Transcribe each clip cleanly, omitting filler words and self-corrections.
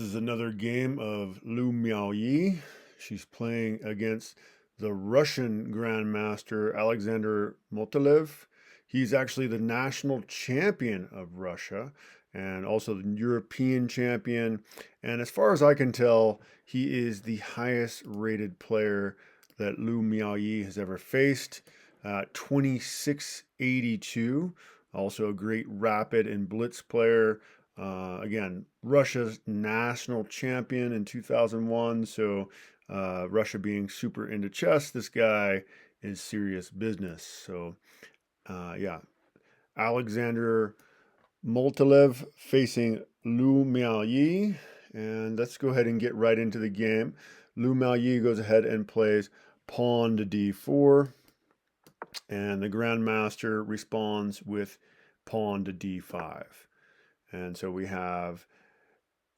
This is another game of Miaoyi. She's playing against the Russian Grandmaster Alexander Motylev. He's actually the national champion of Russia and also the European champion. And as far as I can tell, he is the highest rated player that Miaoyi has ever faced. 2682. Also a great rapid and blitz player. Again, Russia's national champion in 2001. So, Russia being super into chess, this guy is serious business. So, yeah, Alexander Motylev facing Lu Miaoyi. And let's go ahead and get right into the game. Lu Miaoyi goes ahead and plays pawn to d4. And the Grandmaster responds with pawn to d5. And so we have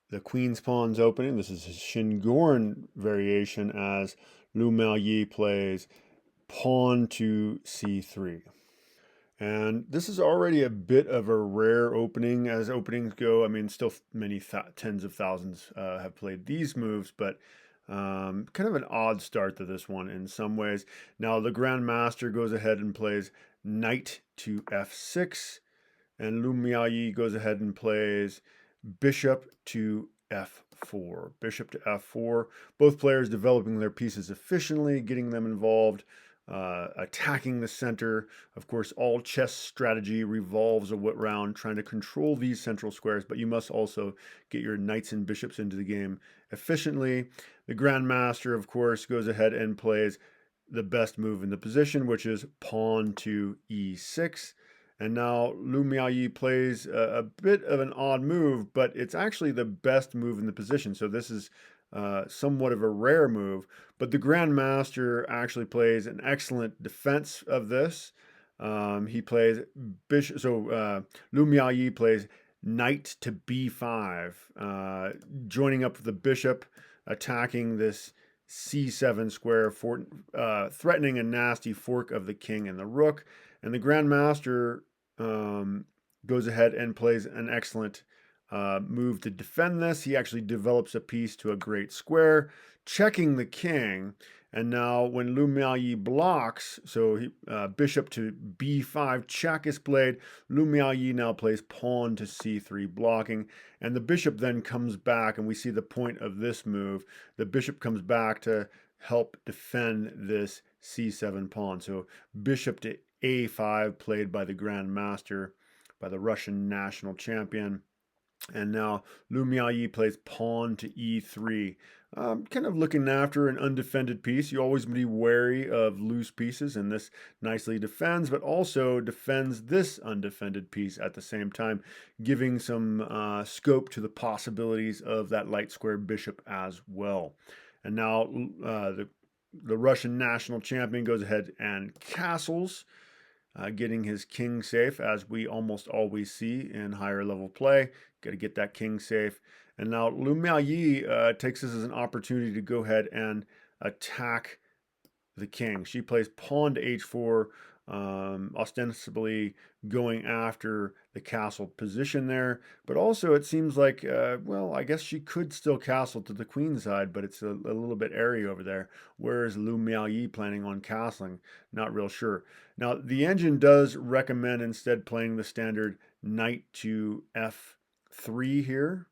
the queen's pawn's opening. This is his Shingoran variation as Lu Miaoyi plays pawn to c3. And this is already a bit of a rare opening as openings go. I mean, still many tens of thousands have played these moves, but kind of an odd start to this one in some ways. Now, the Grandmaster goes ahead and plays knight to f6, and Lu Miaoyi goes ahead and plays bishop to f4. Bishop to f4. Both players developing their pieces efficiently, getting them involved, attacking the center. Of course, all chess strategy revolves around trying to control these central squares, but you must also get your knights and bishops into the game efficiently. The Grandmaster, of course, goes ahead and plays the best move in the position, which is pawn to e6. And now Lu Miaoyi plays a bit of an odd move, but it's actually the best move in the position. So this is somewhat of a rare move. But the Grandmaster actually plays an excellent defense of this. He plays bishop. So Lu Miaoyi plays knight to b5, joining up with the bishop, attacking this c7 square, threatening a nasty fork of the king and the rook. And the Grandmaster goes ahead and plays an excellent move to defend this. He actually develops a piece to a great square, checking the king. And now when Lu Miaoyi blocks, so bishop to b5 check is played, Lu Miaoyi now plays pawn to c3 blocking, and the bishop then comes back, and we see the point of this move. The bishop comes back to help defend this c7 pawn. So bishop to a5 played by the Grandmaster, by the Russian national champion. And now Lu Miaoyi plays pawn to e3. Kind of looking after an undefended piece. You always be wary of loose pieces, and this nicely defends, but also defends this undefended piece at the same time, giving some scope to the possibilities of that light square bishop as well. And now the Russian national champion goes ahead and castles, getting his king safe, as we almost always see in higher level play. Got to get that king safe. And now Lu Miaoyi takes this as an opportunity to go ahead and attack the king. She plays pawn to h4, ostensibly going after the castle position there. But also it seems like, well, I guess she could still castle to the queen side, but it's a little bit airy over there. Where is Lu Miaoyi planning on castling? Not real sure. Now, the engine does recommend instead playing the standard knight to f3 here.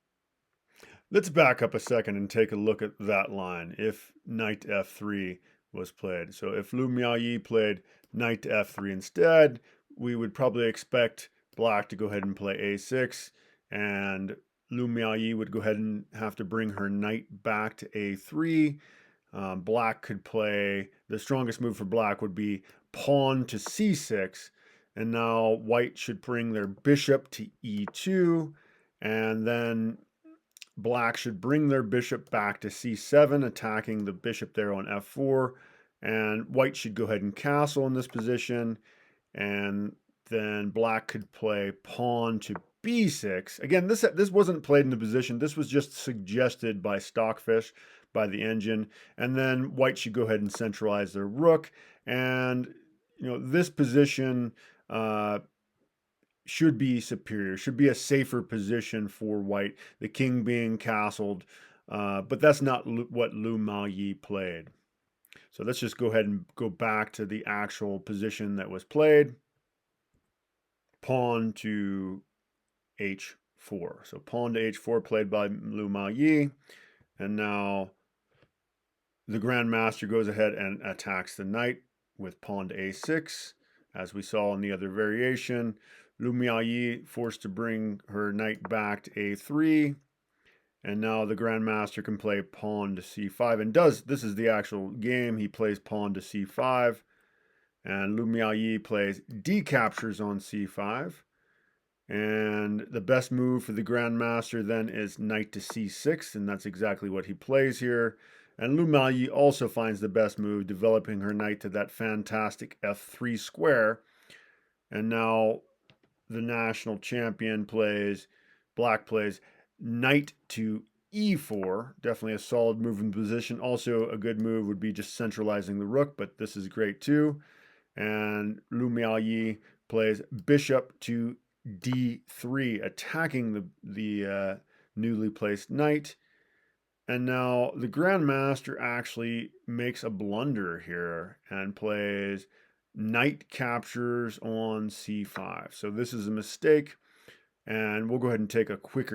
Let's back up a second and take a look at that line. If knight f3 was played. So if Lu Miaoyi played knight to f3 instead, we would probably expect black to go ahead and play a6, and Lu Miaoyi would go ahead and have to bring her knight back to a3. Black could play, the strongest move for black would be pawn to c6, and now white should bring their bishop to e2, and then black should bring their bishop back to c7, attacking the bishop there on f4, and white should go ahead and castle in this position, and then black could play pawn to b6. Again, this wasn't played in the position. This was just suggested by Stockfish, by the engine, and then white should go ahead and centralize their rook, and this position should be superior, should be a safer position for white, the king being castled, but that's not what Lu Miaoyi played. So let's just go ahead and go back to the actual position that was played. Pawn to h4. So pawn to h4 played by Lu Miaoyi. And now the grandmaster goes ahead and attacks the knight with pawn to a6. As we saw in the other variation, Lu Miaoyi forced to bring her knight back to a3. And now the grandmaster can play pawn to c5 and does. This is the actual game. He plays pawn to c5. And Lu Miaoyi plays d captures on c5. And the best move for the grandmaster then is knight to c6, and that's exactly what he plays here. And Lu Miaoyi also finds the best move, developing her knight to that fantastic f3 square. And now the national champion plays, black plays knight to e4, definitely a solid move in position. Also a good move would be just centralizing the rook, but this is great too. And Lu Miaoyi plays bishop to d3, attacking the newly placed knight. And now the grandmaster actually makes a blunder here and plays knight captures on c5. So this is a mistake, and we'll go ahead and take a quick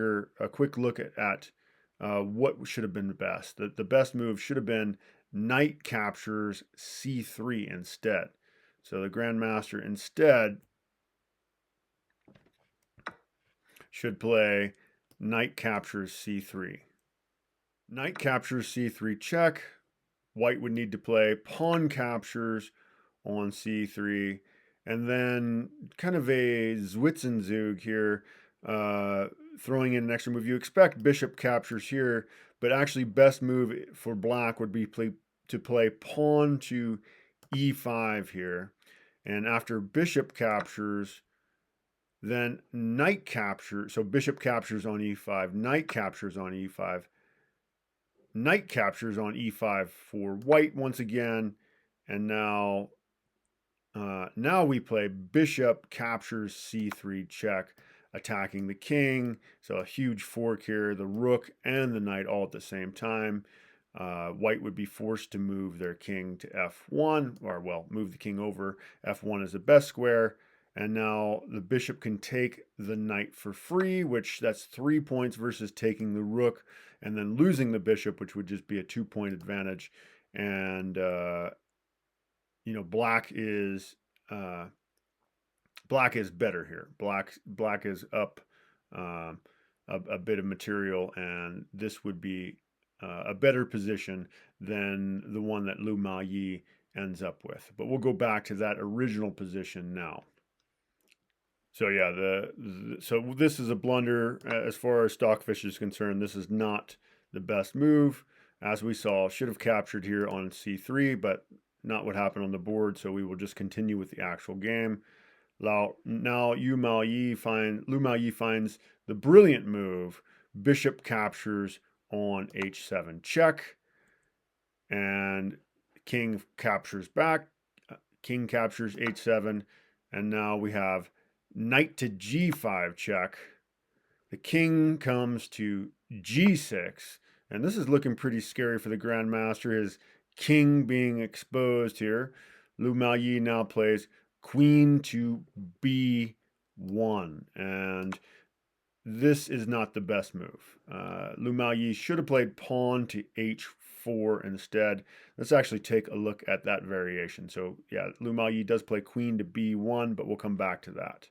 look at what should have been best. The best move should have been knight captures c3 instead. So the grandmaster instead should play knight captures c3. Knight captures c3 check. White would need to play pawn captures on c3. And then kind of a Zwitzenzug here, throwing in an extra move. You expect bishop captures here, but actually best move for black would be to play pawn to e5 here. And after bishop captures, then knight capture. So bishop captures on e5, knight captures on e5, knight captures on e5 for white once again. And now we play bishop captures c3 check, attacking the king. So a huge fork here, the rook and the knight all at the same time. White would be forced to move their king to f1, or well, move the king over. f1 is the best square. And now the bishop can take the knight for free, which that's 3 points versus taking the rook and then losing the bishop, which would just be a 2-point advantage. And black is better here. Black is up a bit of material, and this would be a better position than the one that Lu Miaoyi ends up with. But we'll go back to that original position now. So yeah, so this is a blunder as far as Stockfish is concerned. This is not the best move. As we saw, should have captured here on c3, but not what happened on the board. So we will just continue with the actual game. Now Lu Miaoyi finds the brilliant move, bishop captures on h7 check, and king captures back, king captures h7, and now we have knight to g5 check. The king comes to g6, and this is looking pretty scary for the grandmaster, his king being exposed here. Lu Miaoyi now plays queen to b1, and this is not the best move. Lu Miaoyi should have played pawn to h4 instead. Let's actually take a look at that variation. So yeah, Lu Miaoyi does play queen to b1, but we'll come back to that.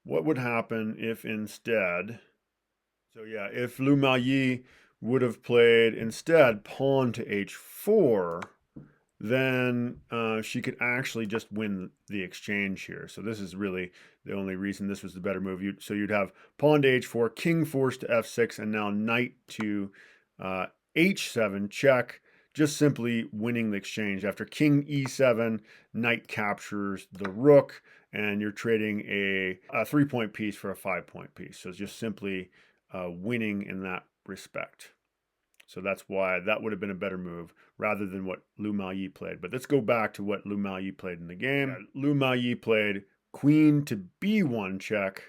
What would happen if instead, so yeah, if Lu Miaoyi would have played instead pawn to h4, then she could actually just win the exchange here. So this is really the only reason this was the better move. So you'd have pawn to h4, king forced to f6, and now knight to h7 check, just simply winning the exchange. After king e7, knight captures the rook, and you're trading a 3-point piece for a 5-point piece. So it's just simply winning in that respect. So that's why that would have been a better move rather than what Lu Miaoyi played. But let's go back to what Lu Miaoyi played in the game. Lu Miaoyi played queen to b1 check,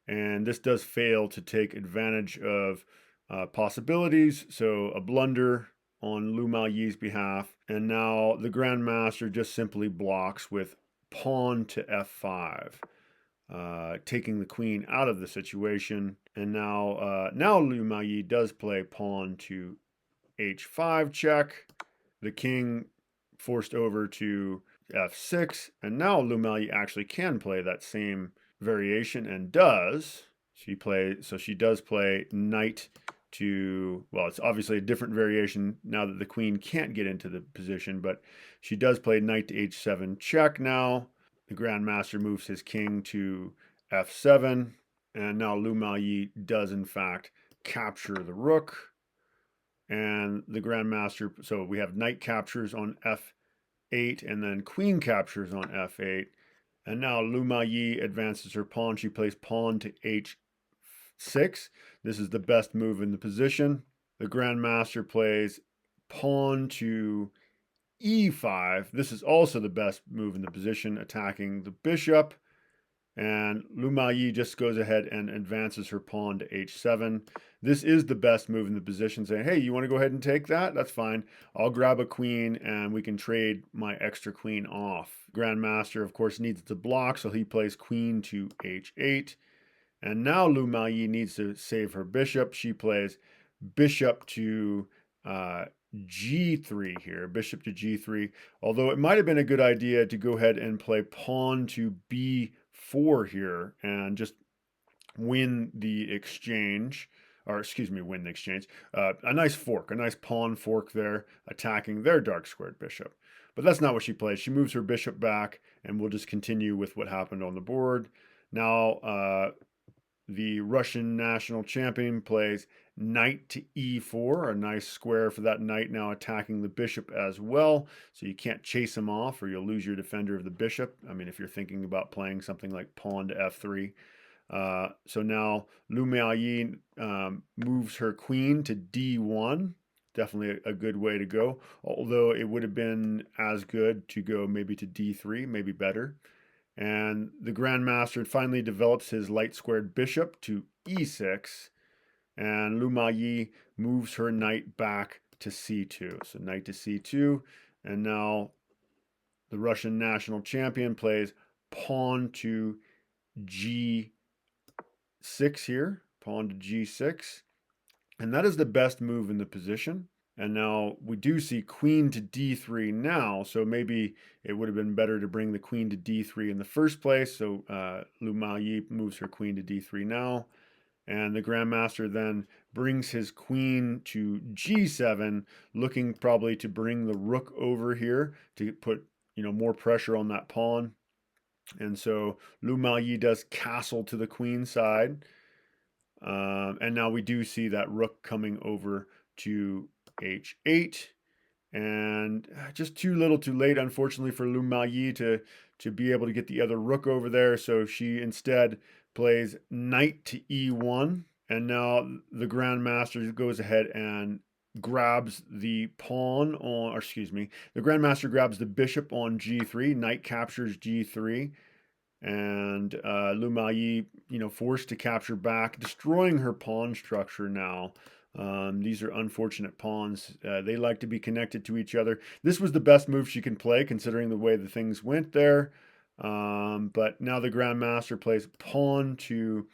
and this does fail to take advantage of possibilities. So a blunder on Lu Miaoyi's behalf, and now the Grandmaster just simply blocks with pawn to f5. Taking the queen out of the situation. And now Lu Miaoyi does play pawn to h5 check. The king forced over to f6. And now Lu Miaoyi actually can play that same variation and does. She does play knight to, well, it's obviously a different variation now that the queen can't get into the position, but she does play knight to h7 check now. The Grandmaster moves his king to f7, and now Lu Miaoyi does in fact capture the rook. And the Grandmaster, so we have knight captures on f8, and then queen captures on f8. And now Lu Miaoyi advances her pawn. She plays pawn to h6. This is the best move in the position. The Grandmaster plays pawn to e5. This is also the best move in the position, attacking the bishop. And Lu Miaoyi just goes ahead and advances her pawn to h7. This is the best move in the position, saying, hey, you want to go ahead and take that? That's fine. I'll grab a queen and we can trade my extra queen off. Grandmaster, of course, needs to block, so he plays queen to h8. And now Lu Miaoyi needs to save her bishop. She plays bishop to g3 here, bishop to g3. Although it might have been a good idea to go ahead and play pawn to b4 here and just win the exchange, or excuse me, win the exchange. A nice fork, a nice pawn fork there, attacking their dark squared bishop. But that's not what she plays. She moves her bishop back, and we'll just continue with what happened on the board. Now, the Russian national champion plays knight to e4, a nice square for that knight, now attacking the bishop as well. So you can't chase him off or you'll lose your defender of the bishop. I mean, if you're thinking about playing something like pawn to f3. So now Lu Miaoyi moves her queen to d1. Definitely a good way to go, although it would have been as good to go maybe to d3, maybe better. And the Grandmaster finally develops his light squared bishop to e6. And Lu Miaoyi moves her knight back to c2. So knight to c2. And now the Russian national champion plays pawn to g6 here. Pawn to g6. And that is the best move in the position. And now we do see queen to d3 now, so maybe it would have been better to bring the queen to d3 in the first place. So Lu Miaoyi moves her queen to d3 now. And the Grandmaster then brings his queen to g7, looking probably to bring the rook over here to put more pressure on that pawn. And so Lu Miaoyi does castle to the queen side. And now we do see that rook coming over to h8, and just too little too late, unfortunately, for Lu Miaoyi to be able to get the other rook over there. So she instead plays knight to e1, and now the Grandmaster goes ahead and grabs the pawn on, or excuse me, the Grandmaster grabs the bishop on g3, knight captures g3, and Lu Miaoyi, forced to capture back, destroying her pawn structure now. These are unfortunate pawns. They like to be connected to each other. This was the best move she can play, considering the way the things went there. But now the Grandmaster plays pawn to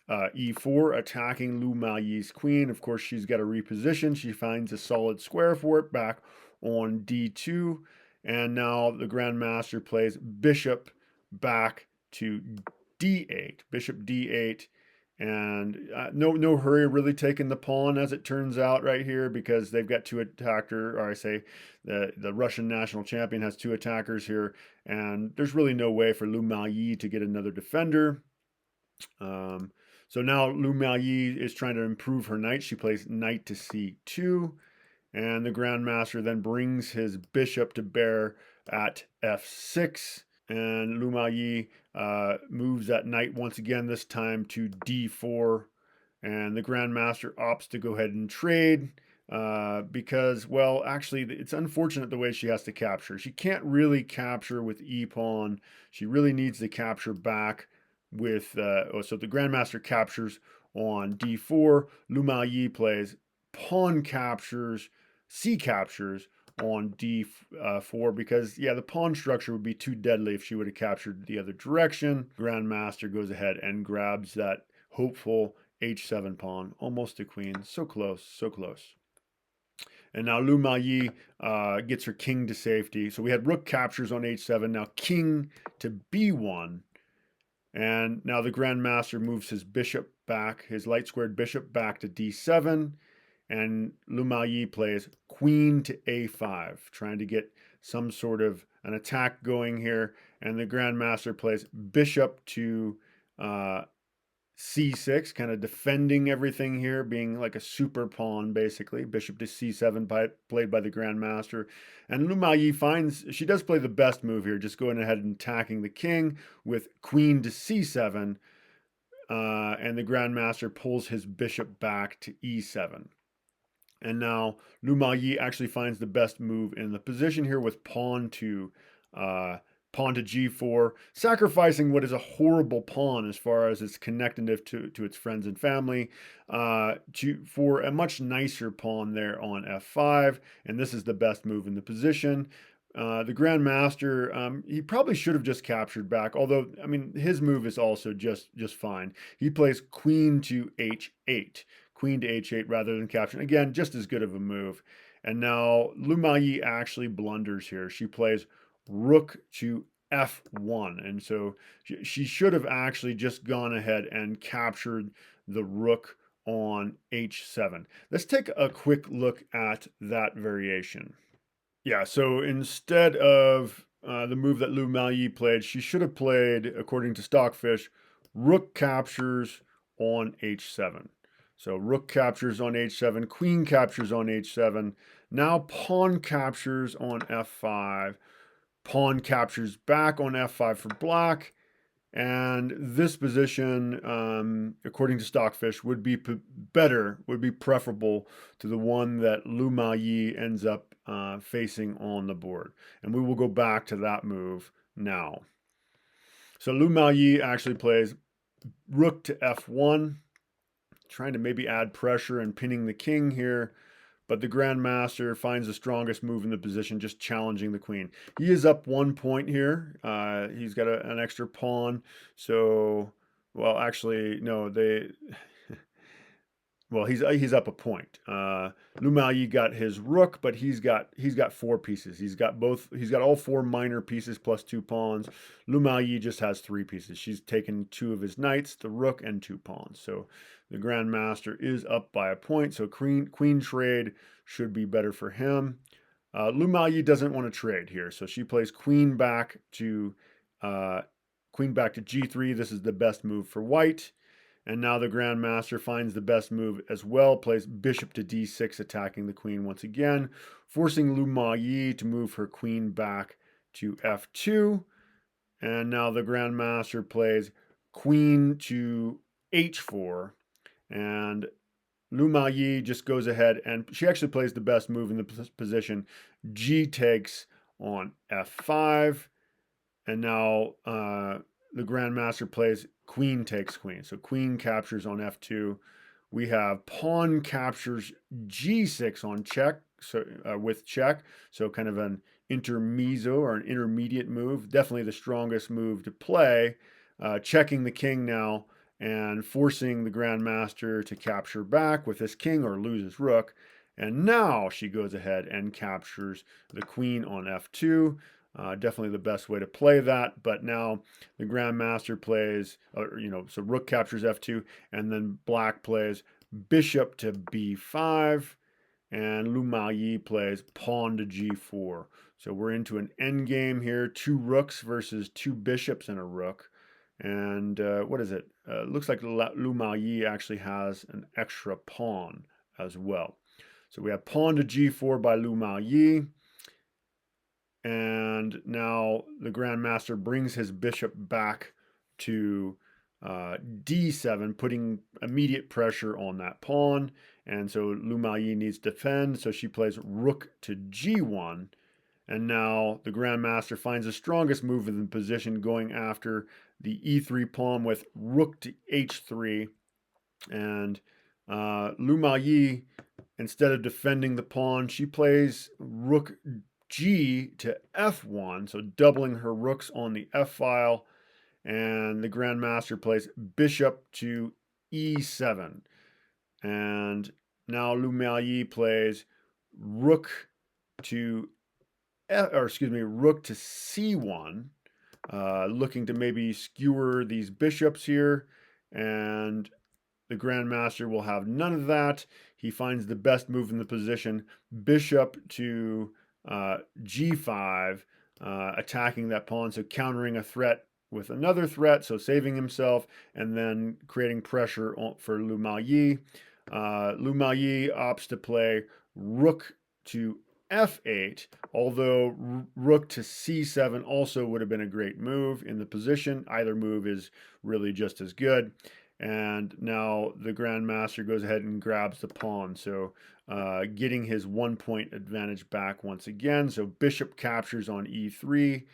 e4, attacking Lu Miaoyi's queen. Of course, she's got to reposition. She finds a solid square for it back on d2. And now the Grandmaster plays bishop back to d8, bishop d8, and no hurry really taking the pawn, as it turns out right here, because they've got two attackers, or I say the Russian national champion has two attackers here, and there's really no way for Lu Miaoyi to get another defender. So now Lu Miaoyi is trying to improve her knight. She plays knight to c2, and the Grandmaster then brings his bishop to bear at f6. And Lu Miaoyi moves that knight once again, this time to d4. And the Grandmaster opts to go ahead and trade. because, well, actually, it's unfortunate the way she has to capture. She can't really capture with e-pawn. She really needs to capture back with, so the Grandmaster captures on d4. Lu Maoyi plays pawn captures, c captures on d4 because, yeah, the pawn structure would be too deadly if she would have captured the other direction. Grandmaster goes ahead and grabs that hopeful h7 pawn, almost to queen. So close, so close. And now Lu Maoyi gets her king to safety. So we had rook captures on h7, now king to b1. And now the Grandmaster moves his bishop back, his light squared bishop back to d7. And Lu Maoyi plays queen to a5, trying to get some sort of an attack going here. And the Grandmaster plays bishop to c6, kind of defending everything here, being like a super pawn, basically. Bishop to c7 played by the Grandmaster. And Lu Maoyi finds, she does play the best move here, just going ahead and attacking the king with queen to c7. And the Grandmaster pulls his bishop back to e7. And now Lu Maoyi actually finds the best move in the position here with pawn to g4, sacrificing what is a horrible pawn as far as its connectedness to its friends and family, for a much nicer pawn there on f5. And this is the best move in the position. The Grandmaster, he probably should have just captured back, although, I mean, his move is also just fine. He plays queen to h8. Queen to h8 rather than capturing. Again, just as good of a move. And now Lu Maoyi actually blunders here. She plays rook to f1. And so she should have actually just gone ahead and captured the rook on h7. Let's take a quick look at that variation. Yeah, so instead of the move that Lu Maoyi played, she should have played, according to Stockfish, rook captures on h7. So rook captures on h7, queen captures on h7. Now pawn captures on f5. Pawn captures back on f5 for black. And this position, according to Stockfish, would be better, would be preferable to the one that Lu Maoyi ends up facing on the board. And we will go back to that move now. So Lu Maoyi actually plays rook to f1, trying to maybe add pressure and pinning the king here. But the Grandmaster finds the strongest move in the position, just challenging the queen. He is up 1 point here. He's got an extra pawn. So, well, actually, no, well, he's up a point. Lu Maoyi got his rook, but he's got 4 pieces. He's got all 4 minor pieces plus 2 pawns. Lu Maoyi just has 3 pieces. She's taken 2 of his knights, the rook, and 2 pawns. So the Grandmaster is up by a point. So queen trade should be better for him. Lu Maoyi doesn't want to trade here, so she plays queen back to g3. This is the best move for white. And now the Grandmaster finds the best move as well, plays bishop to d6, attacking the queen once again, forcing Lu Maoyi to move her queen back to f2. And now the Grandmaster plays queen to h4. And Lu Maoyi just goes ahead and she actually plays the best move in the position. G takes on f5. And now the Grandmaster plays queen takes queen. So queen captures on f2. We have pawn captures g6 on check, so with check. So kind of an intermezzo or an intermediate move. Definitely the strongest move to play. Checking the king now and forcing the Grandmaster to capture back with this king or lose his rook. And now she goes ahead and captures the queen on f2. Definitely the best way to play that. But now the Grandmaster plays, so rook captures f2, and then black plays bishop to b5, and Lu Maoyi plays pawn to g4. So we're into an endgame here, 2 rooks versus 2 bishops and a rook. And what is it? Looks like Lu Maoyi actually has an extra pawn as well. So we have pawn to g4 by Lu Maoyi. And now the Grandmaster brings his bishop back to d7, putting immediate pressure on that pawn. and so Lu Maoyi needs to defend, so she plays rook to g1, and now the Grandmaster finds the strongest move in the position, going after the e3 pawn with rook to h3, and Lu Maoyi, instead of defending the pawn, she plays rook g to f1, so doubling her rooks on the f file, and the Grandmaster plays bishop to e7. And now Lu Maoyi plays rook to rook to c1, looking to maybe skewer these bishops here, and the Grandmaster will have none of that. He finds the best move in the position, bishop to g5, attacking that pawn, so countering a threat with another threat, so saving himself, and then creating pressure for Lu Maoyi. Lu Maoyi opts to play rook to f8, although rook to c7 also would have been a great move in the position. Either move is really just as good. And now the Grandmaster goes ahead and grabs the pawn, so getting his 1 point advantage back once again. So bishop captures on e3,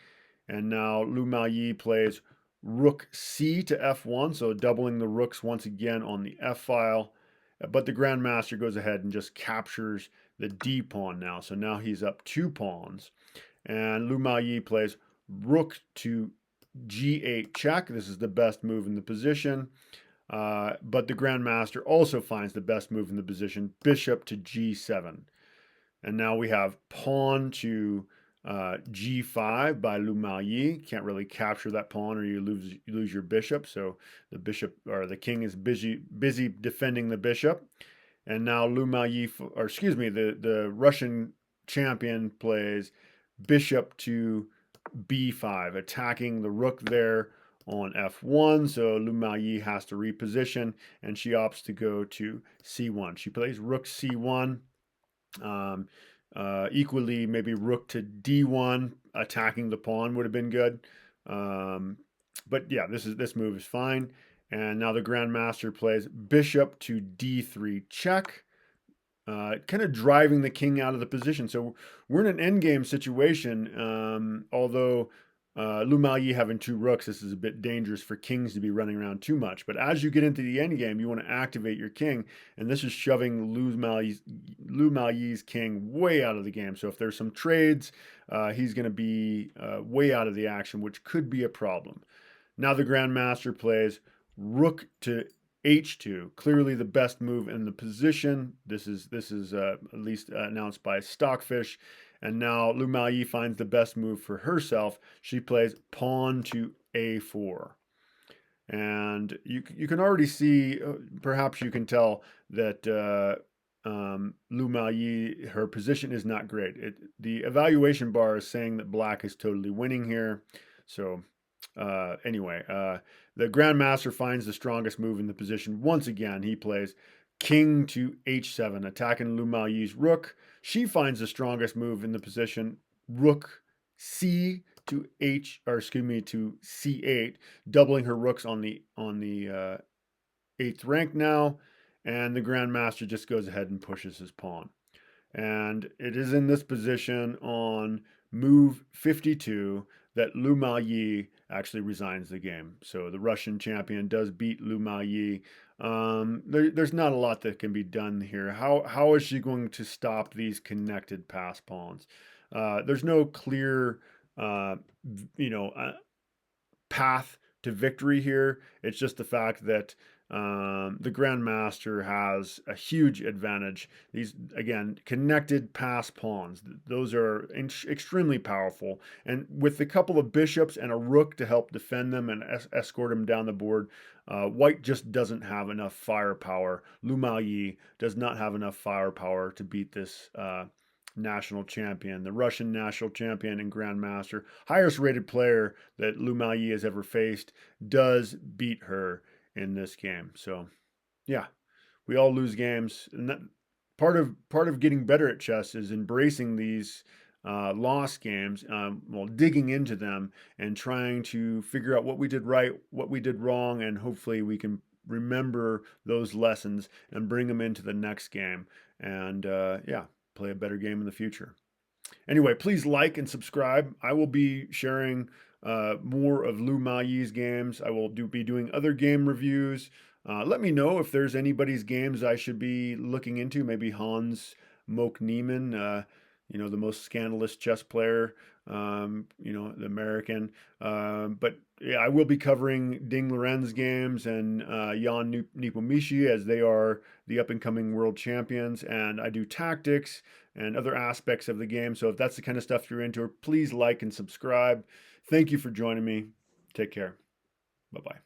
and now Lu Maoyi plays rook c to f1, so doubling the rooks once again on the f file. But the Grandmaster goes ahead and just captures the d pawn now. So now he's up 2 pawns. And Lu Maoyi plays rook to g8 check. This is the best move in the position. But the Grandmaster also finds the best move in the position, bishop to g7. And now we have pawn to g5 by Lu Maoyi. Can't really capture that pawn or you lose your bishop. So the bishop or the king is busy defending the bishop. And now Lu Maoyi, or excuse me, the Russian champion plays bishop to b5, attacking the rook there on f1, so Lu Maoyi has to reposition, and she opts to go to c1. She plays rook c1, equally maybe rook to d1, attacking the pawn would have been good. But yeah, this move is fine. And now the Grandmaster plays bishop to d3 check, kind of driving the king out of the position. So we're in an endgame situation, although Lu Maoyi having 2 rooks, this is a bit dangerous for kings to be running around too much. But as you get into the endgame, you want to activate your king, and this is shoving Lu Maoyi's king way out of the game. So if there's some trades, he's going to be way out of the action, which could be a problem. Now the Grandmaster plays rook to h2, clearly the best move in the position. This is at least announced by Stockfish. And now Lu Maoyi finds the best move for herself. She plays pawn to a4. And you can already see, perhaps you can tell that Lu Maoyi, her position is not great. The evaluation bar is saying that black is totally winning here. So anyway, the Grandmaster finds the strongest move in the position. Once again, he plays king to h7, attacking Lu Maoyi's rook. She finds the strongest move in the position, rook c to to c8, doubling her rooks on the 8th rank now, and the Grandmaster just goes ahead and pushes his pawn. And it is in this position on move 52 that Lu Maoyi actually resigns the game. So the Russian champion does beat Lu Maoyi. There's not a lot that can be done here. How is she going to stop these connected pass pawns? There's no clear, path to victory here. It's just the fact that the Grandmaster has a huge advantage. These, again, connected pass pawns, those are extremely powerful. And with a couple of bishops and a rook to help defend them and escort them down the board, White just doesn't have enough firepower. Lu Maoyi does not have enough firepower to beat this national champion, the Russian national champion and Grandmaster, highest rated player that Lu Maoyi has ever faced, does beat her in this game. So yeah, we all lose games, and that part of getting better at chess is embracing these lost games, digging into them and trying to figure out what we did right, what we did wrong, and hopefully we can remember those lessons and bring them into the next game. And yeah, play a better game in the future. Anyway, please like and subscribe. I will be sharing more of Lou Miaoyi's games. I will be doing other game reviews. Let me know if there's anybody's games I should be looking into. Maybe Hans Moke Niemann, the most scandalous chess player, the American. But yeah, I will be covering Ding Loren's games and Jan Nepomniachtchi, as they are the up and coming world champions. And I do tactics and other aspects of the game. So if that's the kind of stuff you're into, please like and subscribe. Thank you for joining me. Take care. Bye-bye.